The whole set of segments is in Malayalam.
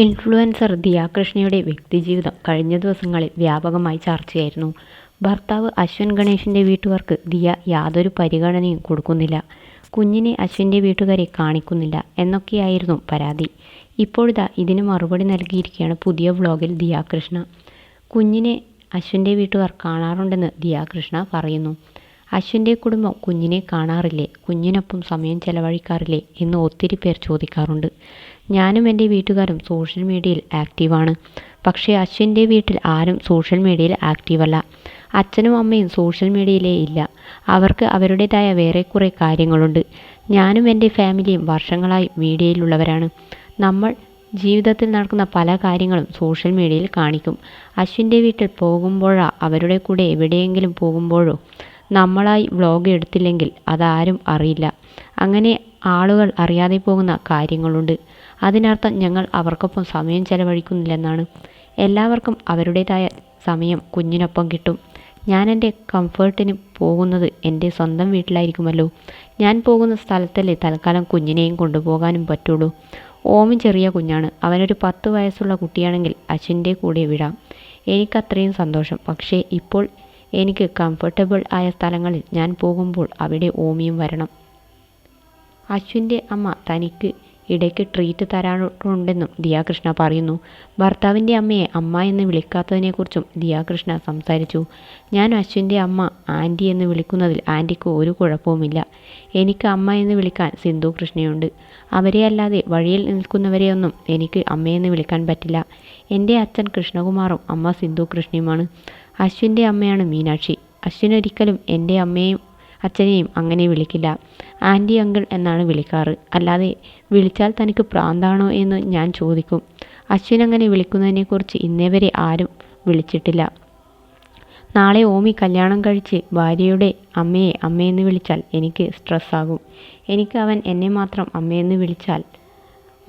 ഇൻഫ്ലുവൻസർ ദിയ കൃഷ്ണയുടെ വ്യക്തിജീവിതം കഴിഞ്ഞ ദിവസങ്ങളിൽ വ്യാപകമായി ചർച്ചയായിരുന്നു. ഭർത്താവ് അശ്വിൻ ഗണേഷിൻ്റെ വീട്ടുകാർക്ക് ദിയ യാതൊരു പരിഗണനയും കൊടുക്കുന്നില്ല, കുഞ്ഞിനെ അശ്വിൻ്റെ വീട്ടുകാരെ കാണിക്കുന്നില്ല എന്നൊക്കെയായിരുന്നു പരാതി. ഇപ്പോഴിതാ ഇതിന് മറുപടി നൽകിയിരിക്കുകയാണ് പുതിയ വ്ലോഗിൽ ദിയ കൃഷ്ണ. കുഞ്ഞിനെ അശ്വിൻ്റെ വീട്ടുകാർ കാണാറുണ്ടെന്ന് ദിയ കൃഷ്ണ പറയുന്നു. അശ്വിൻ്റെ കുടുംബം കുഞ്ഞിനെ കാണാറില്ലേ, കുഞ്ഞിനൊപ്പം സമയം ചെലവഴിക്കാറില്ലേ എന്ന് ഒത്തിരി പേർ ചോദിക്കാറുണ്ട്. ഞാനും എൻ്റെ വീട്ടുകാരും സോഷ്യൽ മീഡിയയിൽ ആക്റ്റീവാണ്. പക്ഷേ അശ്വിൻ്റെ വീട്ടിൽ ആരും സോഷ്യൽ മീഡിയയിൽ ആക്റ്റീവല്ല. അച്ഛനും അമ്മയും സോഷ്യൽ മീഡിയയിലേ ഇല്ല. അവർക്ക് അവരുടേതായ വേറെ കുറേ കാര്യങ്ങളുണ്ട്. ഞാനും എൻ്റെ ഫാമിലിയും വർഷങ്ങളായി മീഡിയയിലുള്ളവരാണ്. നമ്മൾ ജീവിതത്തിൽ നടക്കുന്ന പല കാര്യങ്ങളും സോഷ്യൽ മീഡിയയിൽ കാണിക്കും. അശ്വിൻ്റെ വീട്ടിൽ പോകുമ്പോഴോ അവരുടെ കൂടെ എവിടെയെങ്കിലും പോകുമ്പോഴോ നമ്മളായി വ്ലോഗ് എടുത്തില്ലെങ്കിൽ അതാരും അറിയില്ല. അങ്ങനെ ആളുകൾ അറിയാതെ പോകുന്ന കാര്യങ്ങളുണ്ട്. അതിനർത്ഥം ഞങ്ങൾ അവർക്കൊപ്പം സമയം ചെലവഴിക്കുന്നില്ലെന്നാണ്. എല്ലാവർക്കും അവരുടേതായ സമയം കുഞ്ഞിനൊപ്പം കിട്ടും. ഞാൻ എൻ്റെ കംഫർട്ടിന് പോകുന്നത് എൻ്റെ സ്വന്തം വീട്ടിലായിരിക്കുമല്ലോ. ഞാൻ പോകുന്ന സ്ഥലത്തല്ലേ തൽക്കാലം കുഞ്ഞിനെയും കൊണ്ടുപോകാനും പറ്റുള്ളൂ. ഓമി ചെറിയ കുഞ്ഞാണ്. അവനൊരു 10 വയസ്സുള്ള കുട്ടിയാണെങ്കിൽ അശ്വിൻ്റെ കൂടെ വിടാം. എനിക്കത്രയും സന്തോഷം. പക്ഷേ ഇപ്പോൾ എനിക്ക് കംഫർട്ടബിൾ ആയ സ്ഥലങ്ങളിൽ ഞാൻ പോകുമ്പോൾ അവിടെ ഓമിയും വരണം. അശ്വിൻ്റെ അമ്മ തനിക്ക് ഇടയ്ക്ക് ട്രീറ്റ് തരാറുണ്ടെന്നും ദിയ കൃഷ്ണ പറയുന്നു. ഭർത്താവിൻ്റെ അമ്മയെ അമ്മ എന്ന് വിളിക്കാത്തതിനെക്കുറിച്ചും ദിയ കൃഷ്ണ സംസാരിച്ചു. ഞാൻ അശ്വിൻ്റെ അമ്മ ആൻറ്റി എന്ന് വിളിക്കുന്നതിൽ ആൻറ്റിക്ക് ഒരു കുഴപ്പവുമില്ല. എനിക്ക് അമ്മ എന്ന് വിളിക്കാൻ സിന്ധു കൃഷ്ണയുണ്ട്. അവരെ അല്ലാതെ വഴിയിൽ നിൽക്കുന്നവരെയൊന്നും എനിക്ക് അമ്മയെന്ന് വിളിക്കാൻ പറ്റില്ല. എൻ്റെ അച്ഛൻ കൃഷ്ണകുമാറും അമ്മ സിന്ധു കൃഷ്ണയുമാണ്. അശ്വിൻ്റെ അമ്മയാണ് മീനാക്ഷി. അശ്വിനൊരിക്കലും എൻ്റെ അമ്മയെയും അച്ഛനെയും അങ്ങനെ വിളിക്കില്ല. ആൻറ്റി അങ്കിൾ എന്നാണ് വിളിക്കാറ്. അല്ലാതെ വിളിച്ചാൽ തനിക്ക് പ്രാന്താണോ എന്ന് ഞാൻ ചോദിക്കും. അശ്വിൻ അങ്ങനെ വിളിക്കുന്നതിനെക്കുറിച്ച് ഇന്നേവരെ ആരും വിളിച്ചിട്ടില്ല. നാളെ ഓമി കല്യാണം കഴിച്ച് ഭാര്യയുടെ അമ്മയെ അമ്മയെന്ന് വിളിച്ചാൽ എനിക്ക് സ്ട്രെസ്സാകും. എനിക്ക് അവൻ എന്നെ മാത്രം അമ്മയെന്ന് വിളിച്ചാൽ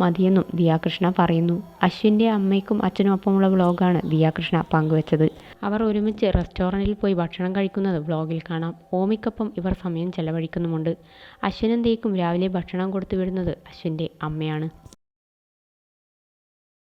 മതിയെന്നും ദിയ കൃഷ്ണ പറയുന്നു. അശ്വിൻ്റെ അമ്മയ്ക്കും അച്ഛനും ഒപ്പമുള്ള വ്ലോഗാണ് ദിയ കൃഷ്ണ പങ്കുവച്ചത്. അവർ ഒരുമിച്ച് റെസ്റ്റോറൻറ്റിൽ പോയി ഭക്ഷണം കഴിക്കുന്നത് വ്ലോഗിൽ കാണാം. ഓമിക്കൊപ്പം ഇവർ സമയം ചെലവഴിക്കുന്നുമുണ്ട്. അശ്വിനും ദിയയ്ക്കും രാവിലെ ഭക്ഷണം കൊടുത്തു വിടുന്നത് അശ്വിൻ്റെ അമ്മയാണ്.